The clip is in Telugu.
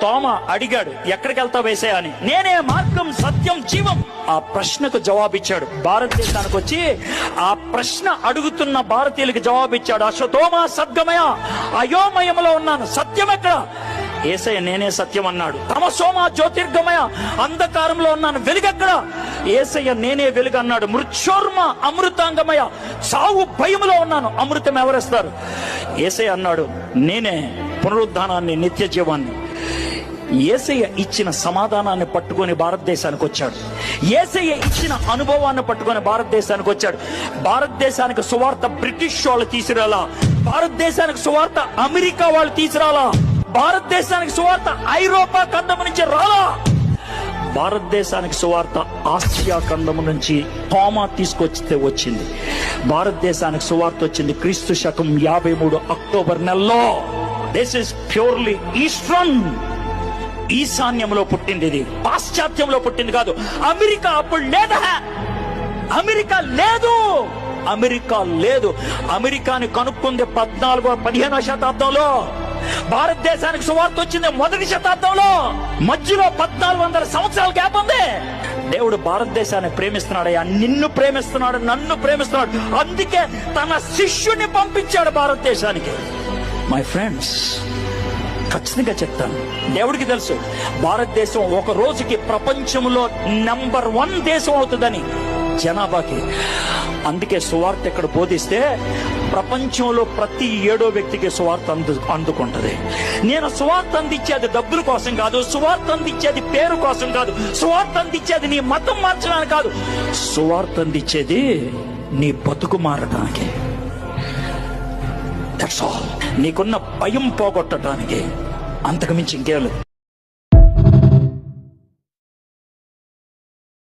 తోమ అడిగాడు, ఎక్కడికి వెళ్తావు యేసయ్యా అని. నేనే మార్గం, సత్యం, జీవం. ఆ ప్రశ్నకు జవాబిచ్చాడు. భారతదేశానికి వచ్చి ఆ ప్రశ్న అడుగుతున్న భారతీయులకి జవాబిచ్చాడు. అశ్వతోమ సద్గమయ, అయోమయంలో ఉన్నాను, సత్యం ఎక్కడ? యేసయ్య నేనే సత్యం అన్నాడు. తమసోమ జ్యోతిర్గమయ, అంధకారంలో ఉన్నాను, వెలుగెక్కడ? యేసయ్య నేనే వెలుగు అన్నాడు. మృత్యోర్మ అమృతాంగమయ, సావు భయములో ఉన్నాను, అమృతం ఎవరిస్తారు? యేసయ్య అన్నాడు నేనే పునరుద్ధానాన్ని, నిత్య జీవాన్ని. యేసయ్య ఇచ్చిన సమాధానాన్ని పట్టుకొని భారతదేశానికి వచ్చాడు. యేసయ్య ఇచ్చిన అనుభవాన్ని పట్టుకొని భారతదేశానికి వచ్చాడు. భారతదేశానికి సువార్త బ్రిటిష్ వాళ్ళు తీసుకురాలా, భారతదేశానికి సువార్త అమెరికా వాళ్ళు తీసుకురాలా, భారతదేశానికి సువార్త ఐరోపా ఖండం నుంచి రాలా, భారతదేశానికి సువార్త ఆసియా ఖండం నుంచి తోమా తీసుకొచ్చితే వచ్చింది. భారతదేశానికి సువార్త వచ్చింది క్రీస్తు శకం 53 అక్టోబర్ నెలలో. దిస్ ఇస్ ప్యూర్లీ ఈస్టర్న్, ఈశాన్యంలో పుట్టింది. ఇది పాశ్చాత్యంలో పుట్టింది కాదు. అమెరికా అప్పుడు లేదా, అమెరికా లేదు, అమెరికా లేదు. అమెరికాని కనుక్కుంది 14వ-15వ శతాబ్దంలో. భారతదేశానికి సువార్త వచ్చింది 1వ శతాబ్దంలో. మధ్యలో 1400 సంవత్సరాల గ్యాప్ ఉంది. దేవుడు భారతదేశాన్ని ప్రేమిస్తున్నాడయ్యా, నిన్ను ప్రేమిస్తున్నాడు, నన్ను ప్రేమిస్తున్నాడు. అందుకే తన శిష్యుని పంపించాడు భారతదేశానికి. మై ఫ్రెండ్స్, ఖచ్చితంగా చెప్తాను, దేవుడికి తెలుసు భారతదేశం ఒక రోజుకి ప్రపంచంలో నంబర్ 1 దేశం అవుతుందని జనాభాకి. అందుకే సువార్త ఎక్కడ బోధిస్తే ప్రపంచంలో ప్రతి 7వ వ్యక్తికి సువార్త అందుకుంటది. నేను సువార్త అందించేది డబ్బుల కోసం కాదు, సువార్త అందించేది పేరు కోసం కాదు, సువార్త అందించేది నీ మతం మార్చడానికి కాదు, సువార్త అందించేది నీ బతుకు మారడానికి. That's all. నీకున్న భయం పోగొట్టడానికి, అంతకు మించి ఇంకేం లేదు.